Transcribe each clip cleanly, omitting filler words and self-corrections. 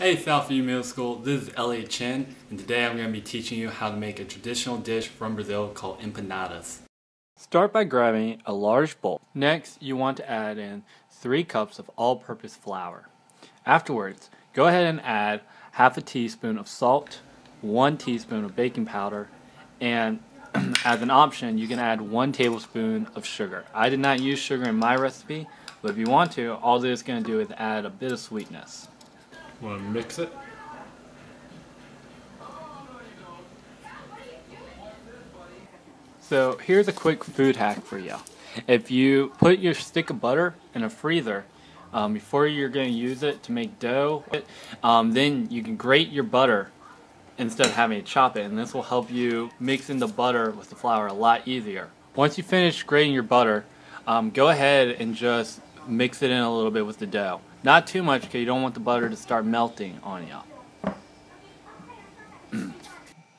Hey Southview Middle School, this is Elliot Chen, and today I'm going to be teaching you how to make a traditional dish from Brazil called empanadas. Start by grabbing a large bowl. Next, you want to add in 3 cups of all-purpose flour. Afterwards, go ahead and add half a teaspoon of salt, 1 teaspoon of baking powder, and as an option, you can add 1 tablespoon of sugar. I did not use sugar in my recipe, but if you want to, all this is going to do is add a bit of sweetness. Want to mix it? So here's a quick food hack for you. If you put your stick of butter in a freezer before you're going to use it to make dough, then you can grate your butter instead of having to chop it, and this will help you mix in the butter with the flour a lot easier. Once you finish grating your butter, go ahead and just mix it in a little bit with the dough. Not too much because you don't want the butter to start melting on you.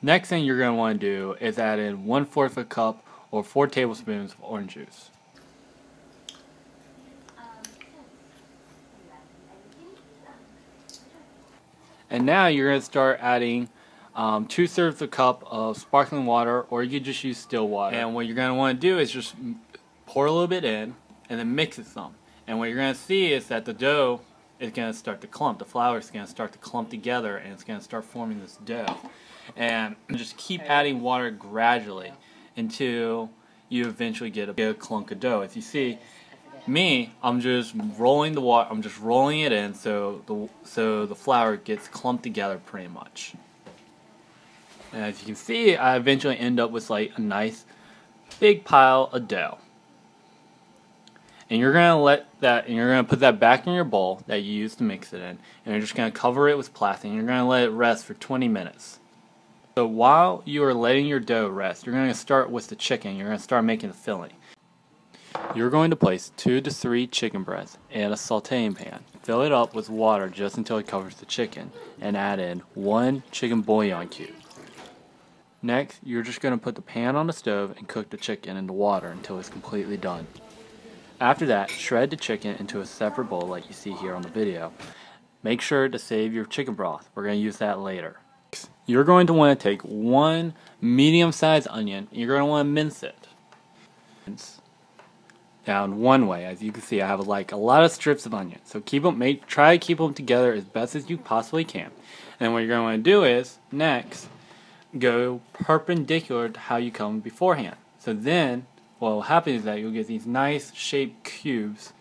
Next thing you're going to want to do is add in 1/4 a cup or 4 tablespoons of orange juice. And now you're going to start adding 2/3 a cup of sparkling water, or you could just use still water. And what you're going to want to do is just pour a little bit in and then mix it some. And what you're going to see is that the dough is going to start to clump. The flour is going to start to clump together, and it's going to start forming this dough. And just keep adding water gradually until you eventually get a clunk of dough. As you see, I'm just rolling the water. I'm just rolling it in so the flour gets clumped together pretty much. And as you can see, I eventually end up with like a nice big pile of dough. And you're gonna put that back in your bowl that you used to mix it in, and you're just gonna cover it with plastic, and you're gonna let it rest for 20 minutes. So while you are letting your dough rest, you're gonna start with the chicken. You're gonna start making the filling. You're going to place 2 to 3 chicken breasts in a sautéing pan. Fill it up with water just until it covers the chicken, and add in 1 chicken bouillon cube. Next, you're just gonna put the pan on the stove and cook the chicken in the water until it's completely done. After that, shred the chicken into a separate bowl like you see here on the video. Make sure to save your chicken broth. We're going to use that later. You're going to want to take 1 medium-sized onion, and you're going to want to mince it down one way. As you can see, I have like a lot of strips of onion. So try to keep them together as best as you possibly can. And what you're going to want to do is, next, go perpendicular to how you come beforehand. So then, what will happen is that you'll get these nice shaped cubes.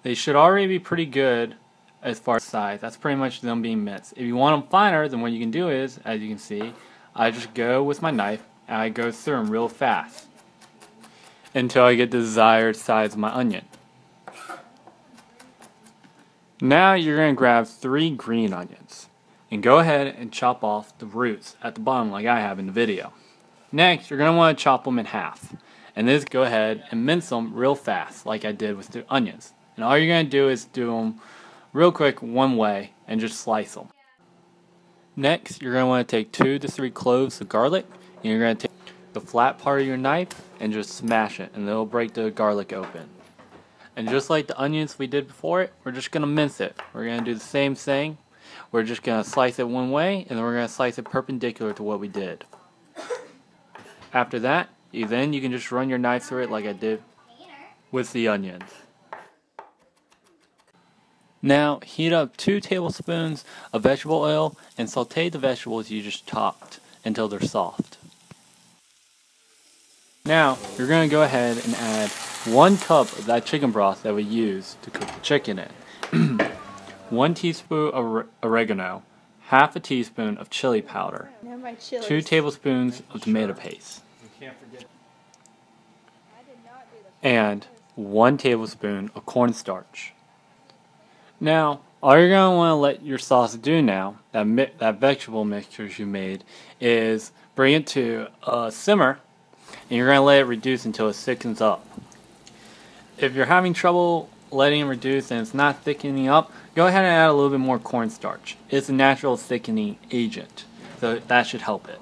They should already be pretty good as far as size. That's pretty much them being minced. If you want them finer, then what you can do is, as you can see, I just go with my knife and I go through them real fast until I get the desired size of my onion. Now you're going to grab 3 green onions and go ahead and chop off the roots at the bottom like I have in the video. Next, you're going to want to chop them in half. And then go ahead and mince them real fast like I did with the onions. And all you're going to do is do them real quick one way and just slice them. Next, you're going to want to take 2 to 3 cloves of garlic, and you're going to take the flat part of your knife and just smash it, and it'll break the garlic open. And just like the onions we did before it, we're just going to mince it. We're going to do the same thing. We're just going to slice it one way, and then we're going to slice it perpendicular to what we did. After that, you can just run your knife through it like I did with the onions. Now, heat up 2 tablespoons of vegetable oil and sauté the vegetables you just chopped until they're soft. Now, you're going to go ahead and add 1 cup of that chicken broth that we used to cook the chicken in. 1 teaspoon of oregano, half a teaspoon of chili powder, 2 tablespoons of tomato paste, and 1 tablespoon of cornstarch. Now, all you're going to want to let your sauce do now, that vegetable mixture you made, is bring it to a simmer, and you're going to let it reduce until it thickens up. If you're having trouble letting it reduce and it's not thickening up, go ahead and add a little bit more cornstarch. It's a natural thickening agent, so that should help it.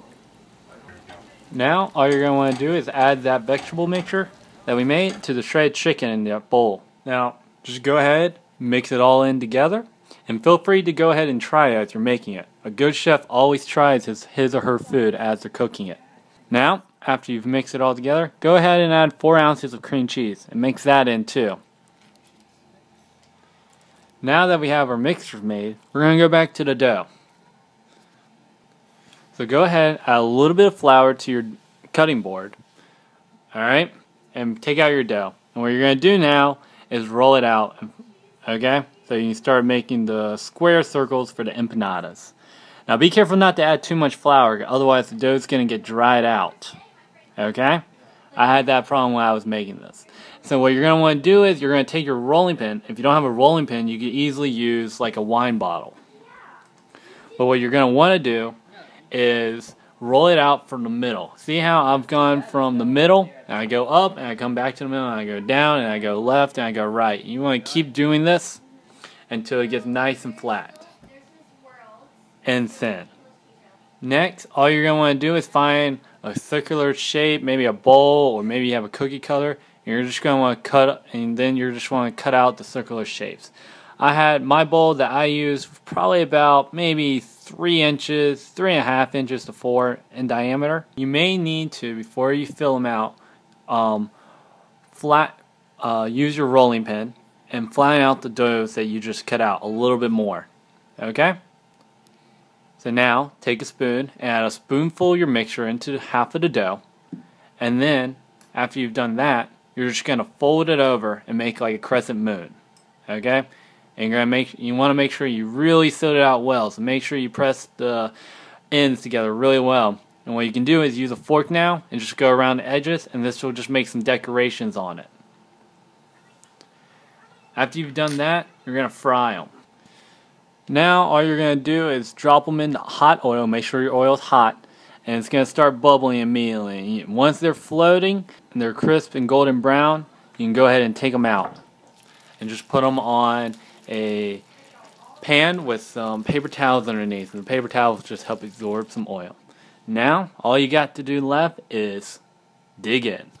Now, all you're going to want to do is add that vegetable mixture that we made to the shredded chicken in that bowl. Now, just go ahead, mix it all in together, And feel free to go ahead and try it as you're making it. A good chef always tries his or her food as they're cooking it. Now, after you've mixed it all together, go ahead and add 4 ounces of cream cheese and mix that in too. Now that we have our mixture made, we're going to go back to the dough. So go ahead, add a little bit of flour to your cutting board. Alright? And take out your dough. And what you're going to do now is roll it out. Okay? So you can start making the square circles for the empanadas. Now be careful not to add too much flour, otherwise the dough is going to get dried out. Okay? I had that problem when I was making this. So what you're going to want to do is you're going to take your rolling pin. If you don't have a rolling pin, you can easily use like a wine bottle. But what you're going to want to do is roll it out from the middle. See how I've gone from the middle, and I go up, and I come back to the middle, and I go down, and I go left, and I go right. You want to keep doing this until it gets nice and flat and thin. Next, all you're going to want to do is find a circular shape, maybe a bowl, or maybe you have a cookie cutter, and you're just going to want to cut, and then you're just want to cut out the circular shapes. I had my bowl that I used probably about maybe 3 inches, 3.5 inches to 4 in diameter. You may need to, before you fill them out, use your rolling pin and flatten out the doughs that you just cut out a little bit more. Okay? So now, take a spoon and add a spoonful of your mixture into half of the dough. And then, after you've done that, you're just going to fold it over and make like a crescent moon. Okay? And you want to make sure you really sealed it out well. So make sure you press the ends together really well. And what you can do is use a fork now and just go around the edges, and this will just make some decorations on it. After you've done that, you're going to fry them. Now all you're going to do is drop them into hot oil. Make sure your oil is hot. And it's going to start bubbling immediately. Once they're floating and they're crisp and golden brown, you can go ahead and take them out. And just put them on a pan with some paper towels underneath, and the paper towels just help absorb some oil. Now all you got to do left is dig in.